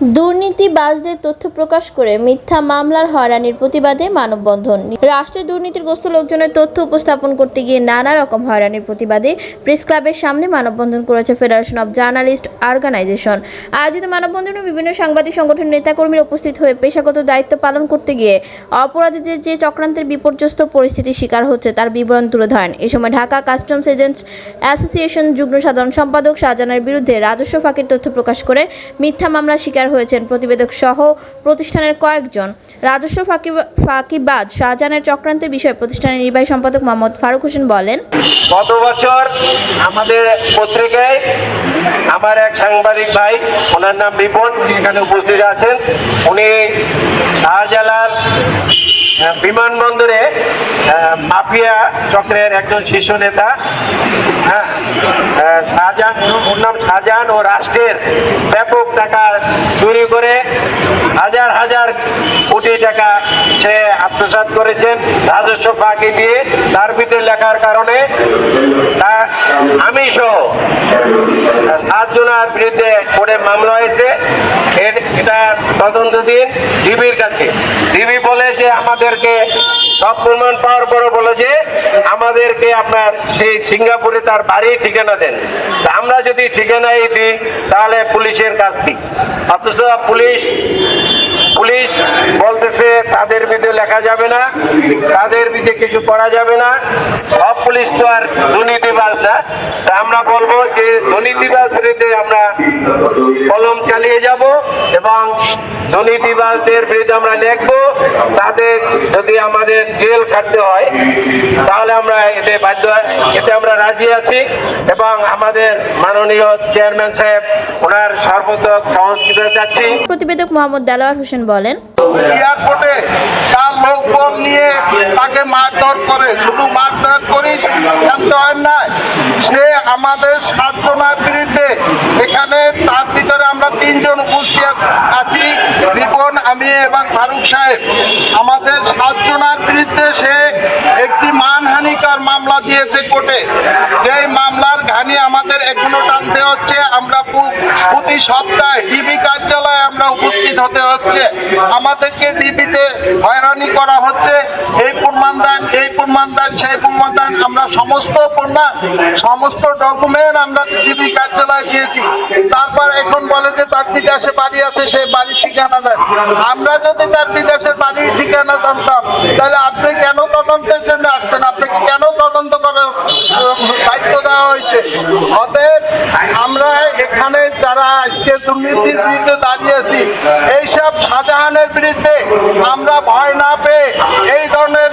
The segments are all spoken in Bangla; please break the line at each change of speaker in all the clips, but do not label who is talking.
দুর্নীতিবাজদের তথ্য প্রকাশ করে মিথ্যা মামলার হয়রানির প্রতিবাদে মানববন্ধন। রাষ্ট্রের দুর্নীতিগ্রস্ত লোকজনের তথ্য উপস্থাপন করতে গিয়ে নানা রকম হয়রানির প্রতিবাদে প্রেস ক্লাবের সামনে মানববন্ধন করেছে ফেডারেশন অব জার্নালিস্ট অর্গানাইজেশন। আয়োজিত মানববন্ধনে বিভিন্ন সাংবাদিক সংগঠনের নেতাকর্মীরা উপস্থিত হয়ে পেশাগত দায়িত্ব পালন করতে গিয়ে অপরাধীদের যে চক্রান্তের বিপর্যস্ত পরিস্থিতির শিকার হচ্ছে তার বিবরণ তুলে ধরেন। এ সময় ঢাকা কাস্টমস এজেন্টস অ্যাসোসিয়েশন যুগ্ম সাধারণ সম্পাদক শাহজাহানের বিরুদ্ধে রাজস্ব ফাঁকির তথ্য প্রকাশ করে মিথ্যা মামলার শিকার হয়েছেন প্রতিবেদক সহ প্রতিষ্ঠানের কয়েকজন। রাজস্ব ফাঁকিবাজ শাহজাহানের চক্রান্তের বিষয়ে প্রতিষ্ঠানের নির্বাহী সম্পাদক মোহাম্মদ ফারুক হোসেন বলেন,
গত বছর আমাদের পত্রিকায় আমার এক সাংবাদিক ভাই, ওনার নাম বিপন, এখানে উপস্থিত আছেন, উনি শাহজালাল বিমানবন্দরে মাফিয়া চক্রের একজন শীর্ষ নেতা, শাহজাহান, ওর নাম শাহজাহান, ও রাষ্ট্রের ব্যাপক টাকা চুরি করে হাজার হাজার কোটি টাকা সে আত্মসাৎ করেছেন রাজস্ব ফাঁকি দিয়ে। তার ভিতরে লেখার কারণে আমি সহ 7 জনের বিরুদ্ধে কোর্টে মামলা হয়েছে। এটা তদন্তাধীন ডিবির কাছে। ডিবি বলে যে আমাদেরকে সব প্রমাণ পাওয়ার পরে বলে যে আমাদেরকে আপনার সেই সিঙ্গাপুরে তার বাড়ি ঠিকানা দেন। আমরা যদি ঠিকানাই দিই তাহলে পুলিশের কাজ কি? অথচ পুলিশ বলতেছে তাদের বিরুদ্ধে লেখা যাবে না, তাদের বিরুদ্ধে কিছু করা যাবে না। সব পুলিশ তো আর দুর্নীতিবাজ না। আমরা বলবো যে দুর্নীতিবাজ বিরুদ্ধে আমরা কলম চালিয়ে যাব এবং দুর্নীতিবাজদের বিরুদ্ধে আমরা লিখবো। তাদের যদি আমাদের জেল খাটতে হয় তাহলে আমরা এতে বাধ্য, এতে আমরা রাজি আছি এবং আমাদের মাননীয় চেয়ারম্যান সাহেব ওনার সর্বোত্তম সহযোগিতা চাচ্ছি।
প্রতিবেদক মোহাম্মদ দেলোয়ার হোসেন বলেন,
এয়ারপোর্টে তার লোকবল নিয়ে তাকে মারধর করে, শুধু মারধর করিস জানতে হয় না, সে আমাদের 7 জনের বিরুদ্ধে, এখানে তার ভিতরে আমরা 3 জন উপস্থিত আছি, রিপন, আমি এবং ফারুক সাহেব। আমাদের 7 জনের বিরুদ্ধে সে একটি মানহানিকার মামলা দিয়েছে কোর্টে। যেই মামলার ঘানি আমাদের এখনো টানতে হচ্ছে। আমরা প্রতি সপ্তাহে ডিবি কার্যালয়ে আমরা উপস্থিত হতে হচ্ছে। আমাদেরকে ডিবিতে হয়রানি করা হচ্ছে। এই প্রমাণ দেন, এই প্রমাণ দেন, সেই প্রমাণ দেন। আমরা সমস্ত প্রমাণ, সমস্ত ডকুমেন্ট আমরা ডিবি কার্যালয়ে দিয়েছি। তারপর এখন বলে যে তার বিদেশে বাড়ি আছে, সেই বাড়ির ঠিকানা দেন। আমরা যদি তার বিদেশের বাড়ির ঠিকানা জানতাম তাহলে আপনি কেন তদন্তের জন্য আসছেন? আপনাকে কেন তদন্ত করার দায়িত্ব দেওয়া হয়েছে? অতএব আমরা এখানে যারা আজকে দুর্নীতির বিরুদ্ধে দাঁড়িয়েছি, এইসব শাহজাহানের বিরুদ্ধে আমরা ভয় না পেয়ে, এই ধরনের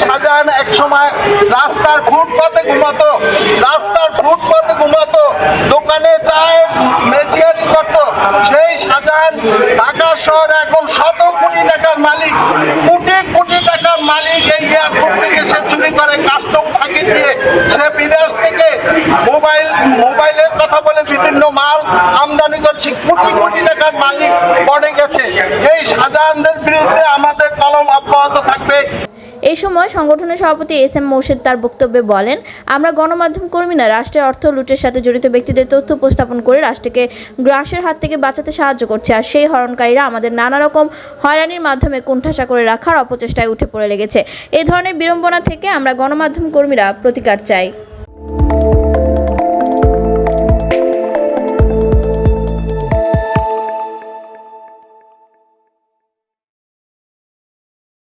শাহজাহান এক সময় রাস্তার ফুটপাতে ঘুমাতো, দোকানে চায় মেচিয়ারি করতো। সেই শাহজাহান ঢাকা শহরে এখন 100 কোটি টাকার মালিক, কোটি টাকার মালিক। এই এয়ারপোর্ট থেকে সে চুরি করে, কাস্টম ফাঁকি দিয়ে সে বিদেশ থেকে মোবাইলের কথা বলে বিভিন্ন মাল আমদানি করছে। কোটি টাকার মালিক পড়ে গেছে। এই শাহজাহানদের বিরুদ্ধে আমাদের কলম অব্যাহত থাকবে।
এই সময় সংগঠনের সভাপতি এস.এম. মোর্শেদ তার বক্তব্যে বলেন, আমরা গণমাধ্যম কর্মীরা রাষ্ট্রের অর্থ লুটের সাথে জড়িত ব্যক্তিদের তথ্য উপস্থাপন করে রাষ্ট্রকে গ্রাসের হাত থেকে বাঁচাতে সাহায্য করছে। আর সেই হরণকারীরা আমাদের নানা রকম হয়রানির মাধ্যমে কোণঠাসা করে রাখার অপচেষ্টায় উঠে পড়ে লেগেছে। এই ধরনের বিড়ম্বনা থেকে আমরা গণমাধ্যম কর্মীরা প্রতিকার চাই।